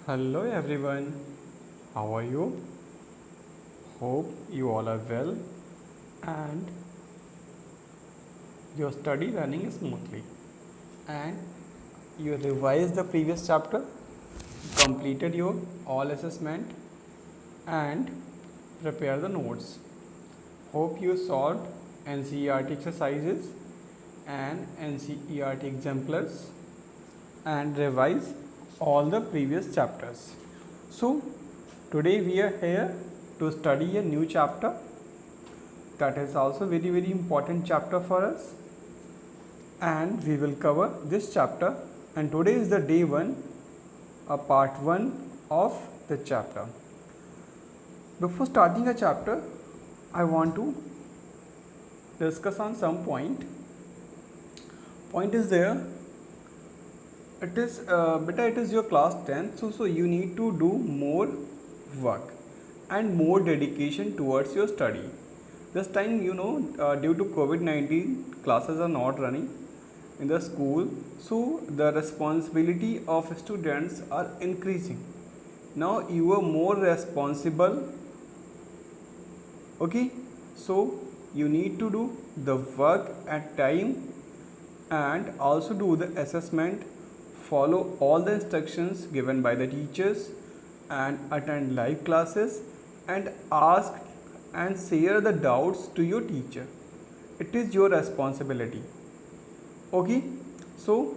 Hello everyone, how are you? Hope you all are well and your study running smoothly and you revised the previous chapter, completed your all assessment and prepare the notes. Hope you solved NCERT exercises and NCERT exemplars and revise all the previous chapters. So today we are here to study a new chapter that is also very important chapter for us, and we will cover this chapter, and today is the day 1, a part 1 of the chapter. Before starting a chapter, I want to discuss on some point is there. It is beta, it is your class 10th, so you need to do more work and more dedication towards your study. This time, due to COVID-19, classes are not running in the school, so the responsibility of students are increasing. Now you are more responsible, okay? So you need to do the work at time and also do the assessment, follow all the instructions given by the teachers and attend live classes and ask and share the doubts to your teacher. It is your responsibility. Okay, so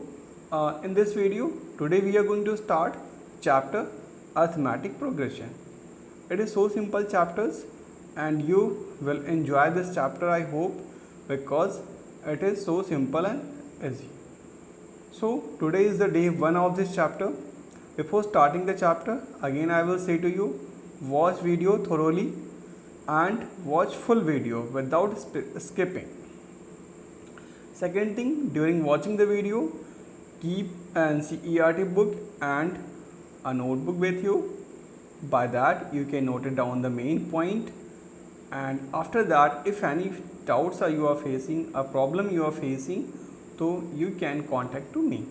in this video today we are going to start chapter arithmetic progression. It is so simple chapters and you will enjoy this chapter, I hope, because it is so simple and easy. So today is the day 1 of this chapter. Before starting the chapter, again I will say to you, watch video thoroughly and watch full video without skipping. Second thing, during watching the video, keep an NCERT book and a notebook with you. By that you can note it down the main point, and after that if any doubts you are facing, a problem you are facing, so you can contact to me.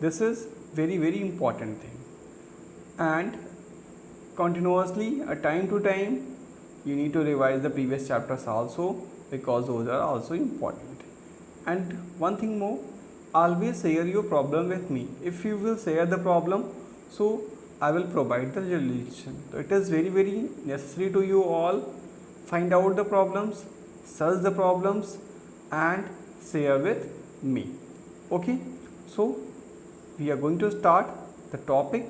This is very important thing, and continuously time to time you need to revise the previous chapters also, because those are also important. And one thing more, always share your problem with me. If you will share the problem, so I will provide the solution. So it is very necessary to you all. Find out the problems, search the problems and share with me. Okay, so we are going to start the topic,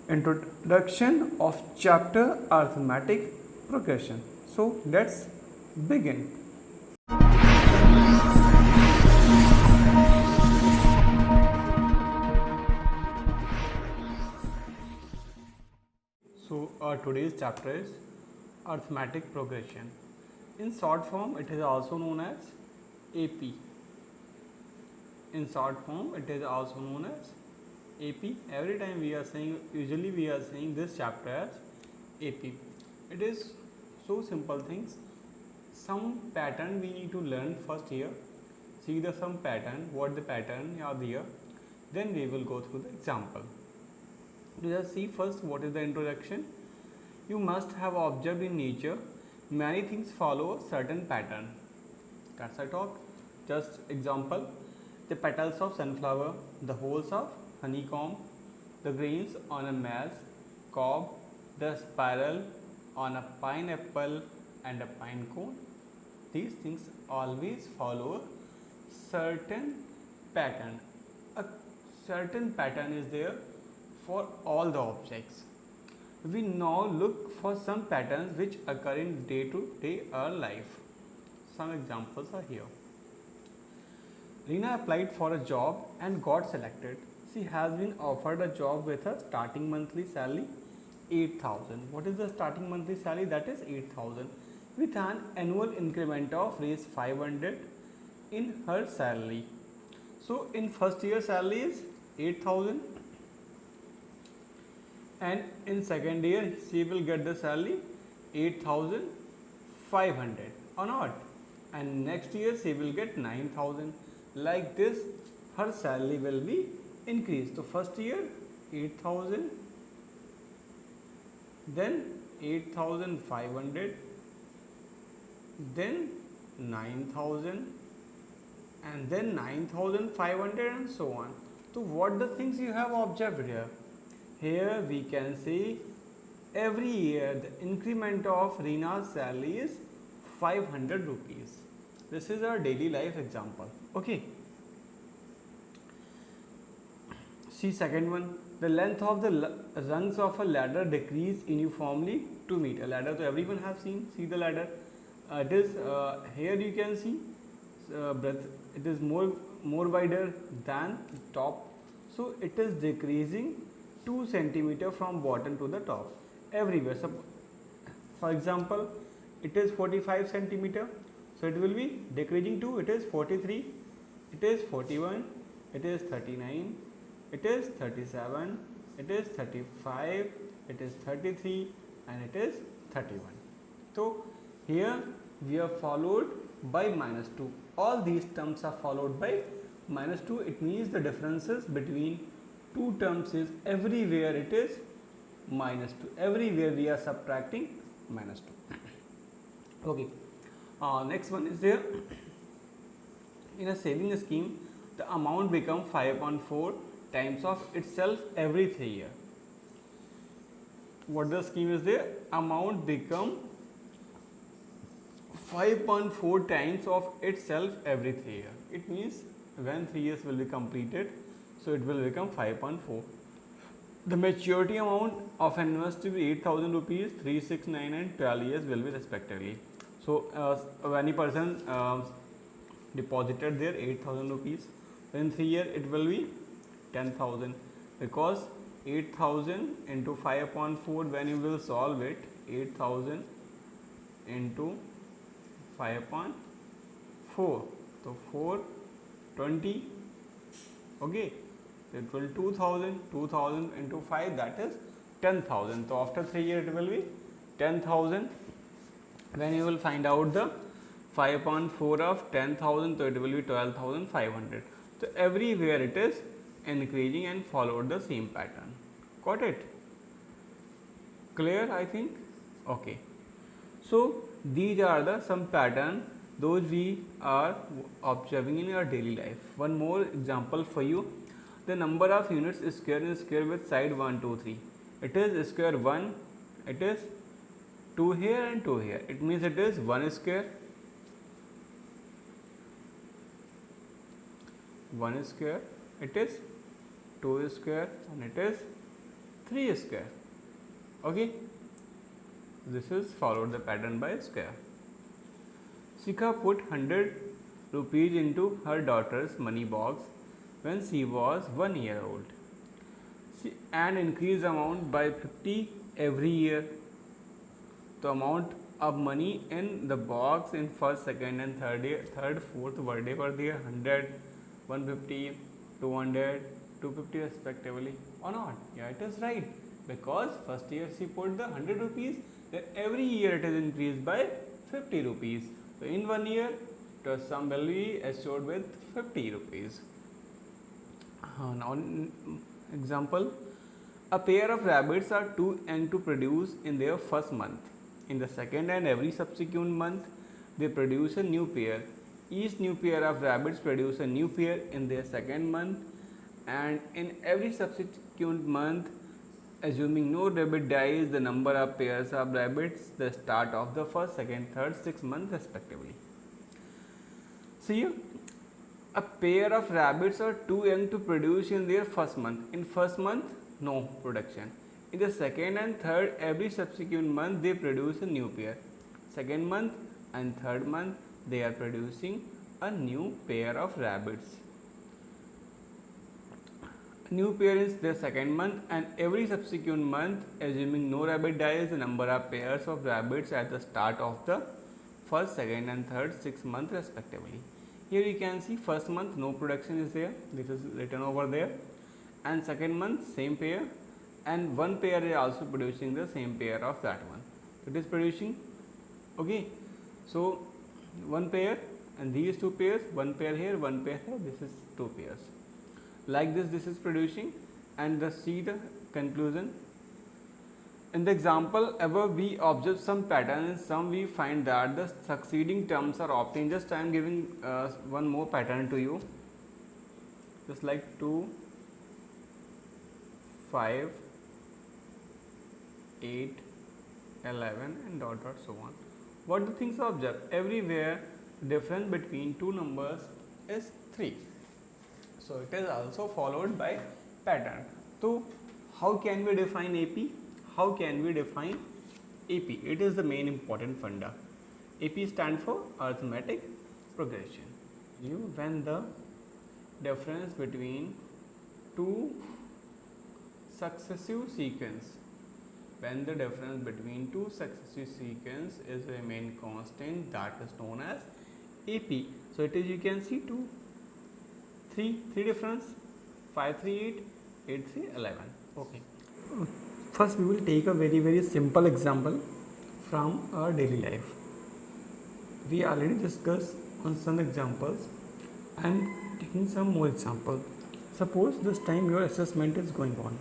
introduction of chapter arithmetic progression. So let's begin. So today's chapter is arithmetic progression. In short form, it is also known as AP. In short form, it is also known as AP. Every time we are saying, usually we are saying this chapter as AP. It is so simple things. Some pattern we need to learn first here. See the some pattern, what the pattern are there. Then we will go through the example. Let us see first what is the introduction. You must have observed in nature many things follow a certain pattern. That's a talk. Just example, the petals of sunflower, the holes of honeycomb, the grains on a maize cob, the spiral on a pineapple and a pine cone. These things always follow a certain pattern. A certain pattern is there for all the objects. We now look for some patterns which occur in day-to-day our life. Some examples are here. Reena applied for a job and got selected. She has been offered a job with a starting monthly salary 8,000. What is the starting monthly salary? That is 8,000 with an annual increment of raise 500 in her salary. So in first year salary is 8,000. And in second year she will get the salary 8,500 or not, and next year she will get 9,000. Like this her salary will be increased. So first year 8,000, then 8,500, then 9,000, and then 9,500, and so on. So what the things you have observed here? Here we can see every year the increment of Rina's salary is 500 rupees. This is our daily life example. Okay. See second one. The length of the rungs of a ladder decrease uniformly to meet. A ladder, so everyone have seen. See the ladder. It is here you can see breadth. It is more wider than top. So it is decreasing 2 centimeter from bottom to the top everywhere. So for example, it is 45 centimeter. So it will be decreasing to, it is 43, it is 41, it is 39, it is 37, it is 35, it is 33, and it is 31. So here we are followed by -2. All these terms are followed by -2. It means the differences between two terms is everywhere it is -2. Everywhere we are subtracting -2. Okay. Next one is there. In a saving scheme, the amount becomes 5.4 times of itself every 3 years. What the scheme is there? Amount become 5.4 times of itself every 3 years. It means when 3 years will be completed, so it will become 5.4. The maturity amount of an investor will be 8,000 rupees, 3, 6, 9, and 12 years will be respectively. So when any person deposited there 8,000 rupees, in 3 years it will be 10,000, because 8,000 into 5.4, when you will solve it, 8,000 into 5.4, so 420. Okay, it will 2,000 into 5, that is 10,000. So after 3 years it will be 10,000. When you will find out the 5.4 of 10,000, so it will be 12,500. So everywhere it is increasing and followed the same pattern. Got it? Clear, I think? Okay. So these are the some pattern those we are observing in our daily life. One more example for you. The number of units is square with side 1, 2, 3. It is square 1, it is 2 here and 2 here. It means it is 1 square, 1 square, it is 2 square, and it is 3 square. Okay, this is followed the pattern by square. Shikha put 100 rupees into her daughter's money box when she was 1 year old, and increased amount by 50 every year. The amount of money in the box in first, second, and third, fourth birthday were there 100, 150, 200, 250 respectively, or not? Yeah, it is right, because first year she put the 100 rupees, then every year it is increased by 50 rupees. So in 1 year, the sum will be assured with 50 rupees. Now example, a pair of rabbits are too young to produce in their first month. In the second and every subsequent month, they produce a new pair. Each new pair of rabbits produce a new pair in their second month, and in every subsequent month, assuming no rabbit dies, the number of pairs of rabbits the start of the first, second, third, 6th month respectively. See, a pair of rabbits are too young to produce in their first month. In first month, no production. In the second and third, every subsequent month they produce a new pair. Second month and third month they are producing a new pair of rabbits. New pair is the second month, and every subsequent month, assuming no rabbit dies, the number of pairs of rabbits at the start of the first, second, and third 6th month respectively. Here you can see first month no production is there, this is written over there, and second month same pair, and one pair is also producing the same pair of that one. It is producing, okay, so one pair and these two pairs, one pair here, one pair here, this is two pairs. Like this is producing, and see the conclusion. In the example above, we observe some pattern. In some, we find that the succeeding terms are obtained. Just I am giving one more pattern to you. Just like 2, 5, 8, 11 and dot dot so on. What the things observed? Everywhere difference between two numbers is 3. So it is also followed by pattern. So how can we define AP? How can we define AP? It is the main important funda. AP stands for arithmetic progression. When the difference between two successive sequence, when the difference between two successive sequence is remain constant, that is known as AP. So it is, you can see 2, 3 difference, 5, 3, 8, 8, 3, 11. Okay. First we will take a very simple example from our daily life. We already discussed on some examples. I am taking some more examples. Suppose this time your assessment is going on.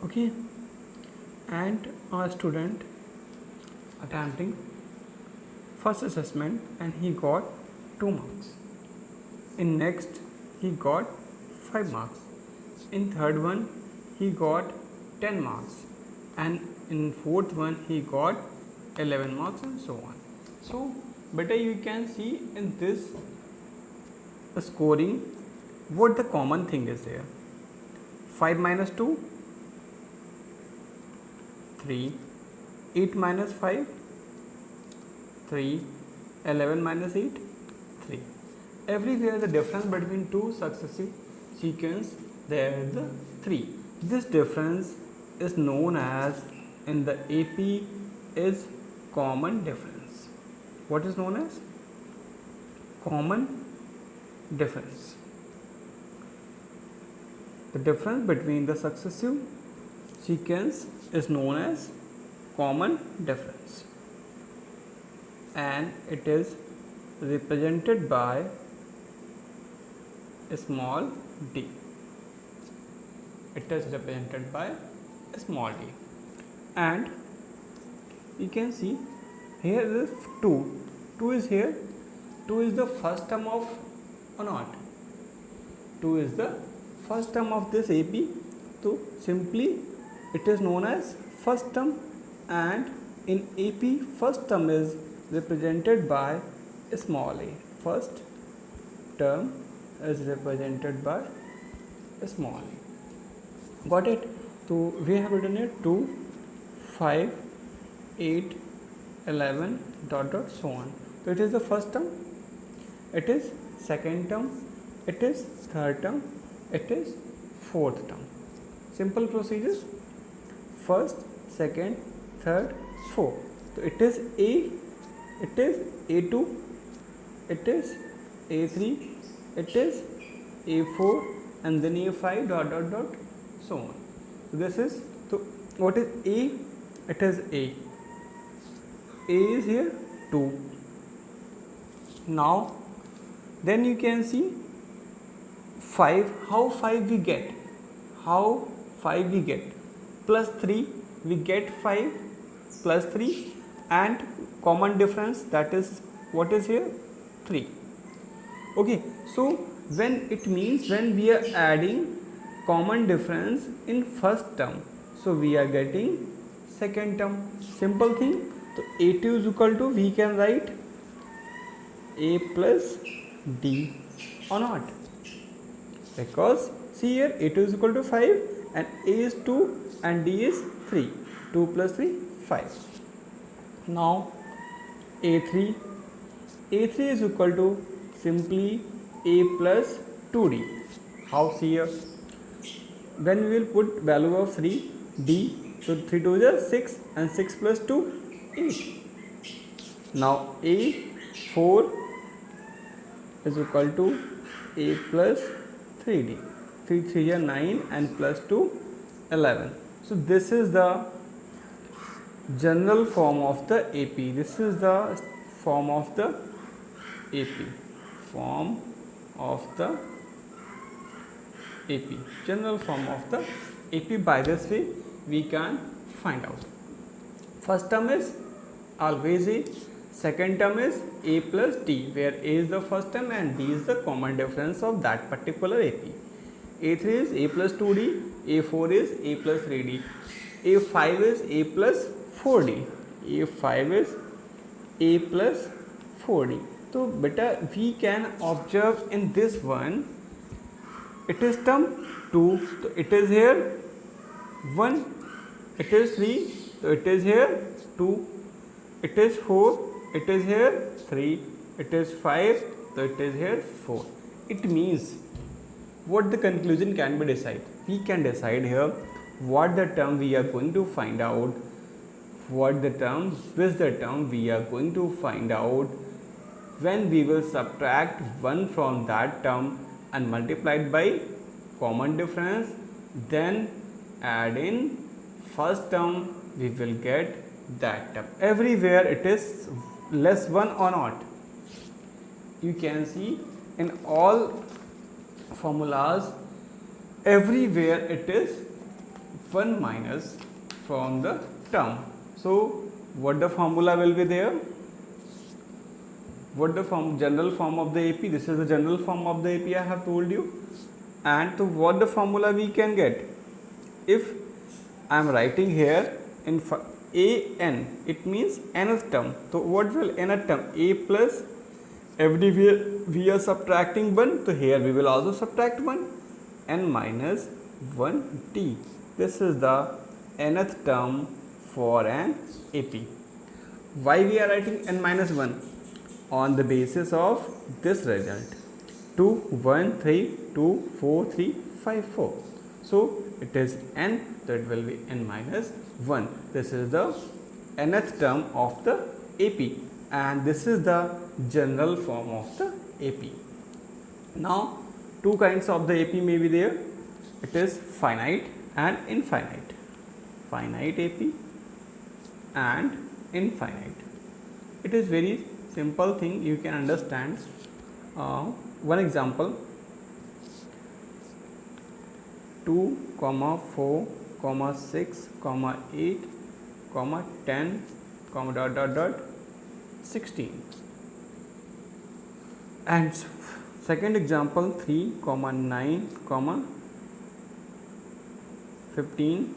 Okay, and a student attempting first assessment and he got 2 marks. In next he got 5 marks. In third one he got 10 marks, and in fourth one he got 11 marks and so on. So better you can see in this scoring what the common thing is there. 5 minus 2, 3, 8 minus 5, 3, 11 minus 8, 3. Everywhere the difference between two successive sequence, there is the 3. This difference is known as, in the AP, is common difference. What is known as common difference? The difference between the successive sequence is known as common difference, and it is represented by a small d. It is represented by a small d, and you can see here is 2. 2 is here. 2 is the first term of or not. 2 is the first term of this AP. So simply it is known as first term, and in AP first term is represented by a small a. First term is represented by a small a. Got it? So we have written it 2, 5, 8, 11 dot dot so on. So it is the first term, it is second term, it is third term, it is fourth term. Simple procedures: first, second, third, fourth. So it is A, it is A2, it is A3, it is A4, and then A5 dot dot dot so on. So this is, so what is A? It is A. A is here 2. Now then you can see 5. How 5 we get? How 5 we get? Plus 3, we get 5 plus 3, and common difference, that is what is here? 3. Okay, so when it means when we are adding common difference in first term, so we are getting second term. Simple thing. So A2 is equal to, we can write A plus D or not, because see here A2 is equal to 5 and A is 2 and D is 3. 2 plus 3, 5. Now A3 is equal to simply A plus 2D. How? See here, when we will put value of 3, D, so 3 2 is 6 and 6 plus 2, 8. Now A4 is equal to A plus 3D. 3 3 is 9 and plus 2, 11. So this is the general form of the AP. This is the form of the AP. Form of the AP, general form of the AP. By this way we can find out. First term is always A, second term is A plus D, where A is the first term and D is the common difference of that particular AP. A3 is A plus 2D, A4 is A plus 3D, A5 is A plus 4D, A5 is A plus 4D. So beta we can observe in this one, it is term 2, so it is here 1, it is 3, so it is here 2, it is 4, it is here 3, it is 5, so it is here 4. It means what the conclusion can be decided. We can decide here what the term we are going to find out, what the term, which the term we are going to find out when we will subtract 1 from that term and multiply it by common difference, then add in first term, we will get that term. Everywhere it is less 1 or not. You can see in all formulas, everywhere it is 1 minus from the term. So what the formula will be there? What the general form of the AP? This is the general form of the AP I have told you. And to what the formula we can get? If I am writing here in AN, it means nth term. So what will nth term? A plus, everywhere we are subtracting 1, so here we will also subtract 1, n minus 1t. This is the nth term for an AP. Why we are writing n minus 1? On the basis of this result, 2, 1, 3, 2, 4, 3, 5, 4. So it is n, so it will be n minus 1. This is the nth term of the AP, and this is the general form of the AP. Now two kinds of the AP may be there. It is finite and infinite. Finite AP and infinite. It is very simple thing, you can understand. One example, 2, 4, 6, 8, 10, dot 16. And second example, 3, 9, 15,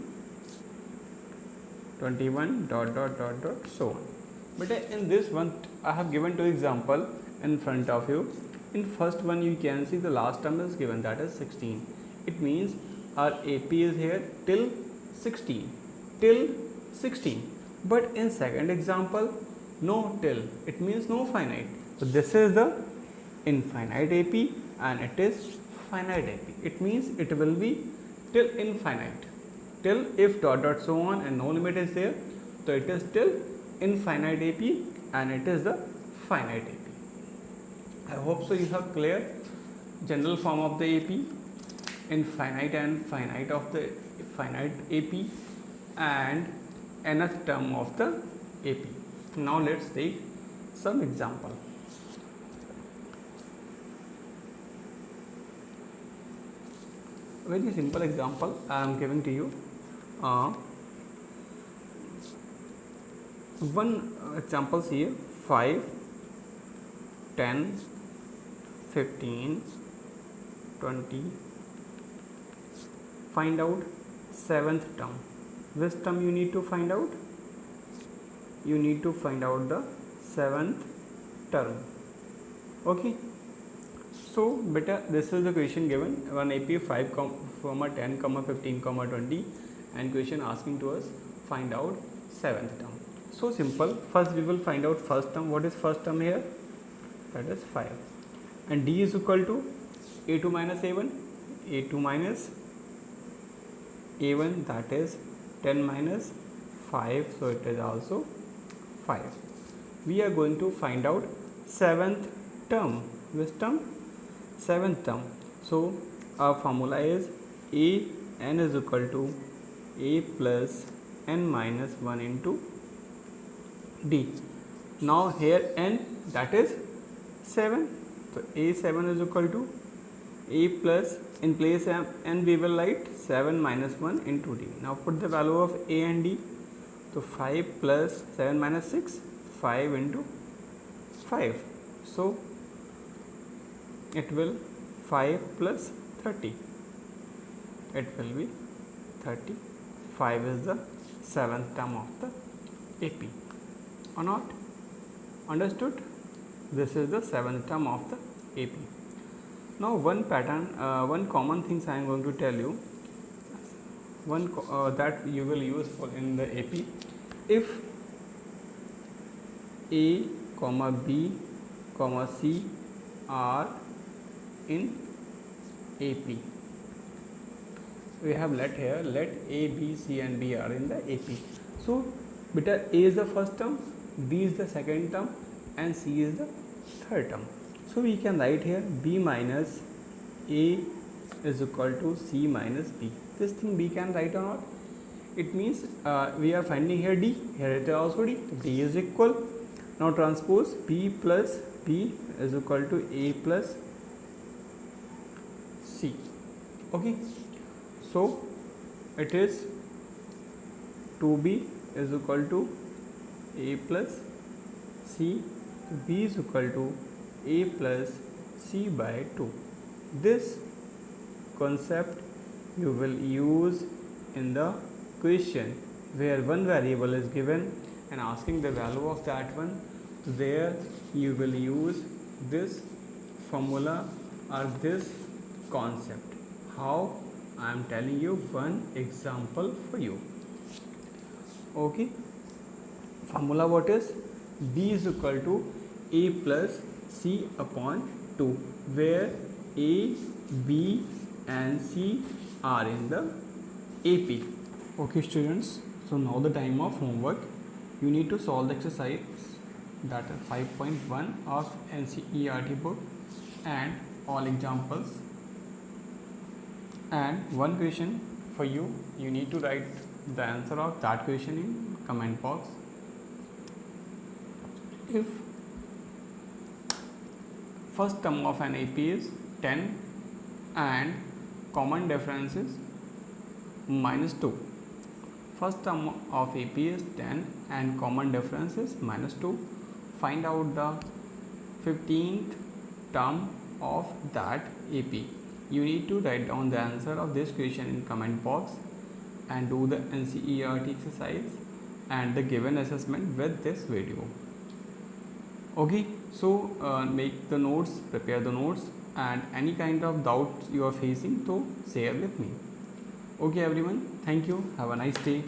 21, dot so on. But in this one I have given two example in front of you. In first one you can see the last term is given, that is 16. It means our AP is here till 16, but in second example no till, it means no finite. So this is the infinite AP and it is finite AP. It means it will be till infinite, till if dot so on and no limit is there, so it is till infinite AP and it is the finite AP. I hope so you have clear general form of the AP, infinite and finite of the finite AP, and nth term of the AP. Now let's take some example. Very simple example I am giving to you. One examples here, 5, 10, 15, 20. Find out seventh term. Which term you need to find out? You need to find out the seventh term. Okay. So beta, this is the question given, one AP 5, 10, 15, 20, and question asking to us find out seventh term. So simple. First we will find out first term. What is first term here? That is 5. And D is equal to A2 minus A1. A2 minus A1, that is 10 minus 5. So it is also 5. We are going to find out seventh term. Which term? Seventh term. So our formula is n is equal to A plus n minus 1 into D. Now here n, that is 7. So A7 is equal to A plus in place n we will write 7 minus 1 into d. Now put the value of a and d. So 5 plus 7 minus 6, 5 into 5. So it will 5 plus 30. It will be 30. 5 is the 7th term of the AP. Or not? Understood? This is the 7th term of the AP. Now one pattern, one common things I am going to tell you, that you will use for in the AP. If A, comma B, comma C are in AP, we have let A, B, C and D are in the AP. So beta A is the first term, B is the second term and C is the third term. So we can write here B minus A is equal to C minus B. This thing B can write or not? It means we are finding here D, here it is also D. D is equal. Now transpose B plus B is equal to A plus C. Okay. So it is 2B is equal to A plus C. B is equal to A plus C by 2. This concept you will use in the question where one variable is given and asking the value of that one, where you will use this formula or this concept. How? I am telling you one example for you. Okay. Formula what is? B is equal to A plus C upon 2, where A, B and C are in the AP. Okay students, so now the time of homework. You need to solve the exercise, that is 5.1 of NCERT book and all examples. And one question for you, you need to write the answer of that question in comment box. If first term of an AP is 10 and common difference is minus 2. First term of AP is 10 and common difference is minus 2. Find out the 15th term of that AP. You need to write down the answer of this question in comment box and do the NCERT exercise and the given assessment with this video. Okay, so make the notes, prepare the notes, and any kind of doubts you are facing, so share with me. Okay everyone, thank you, have a nice day.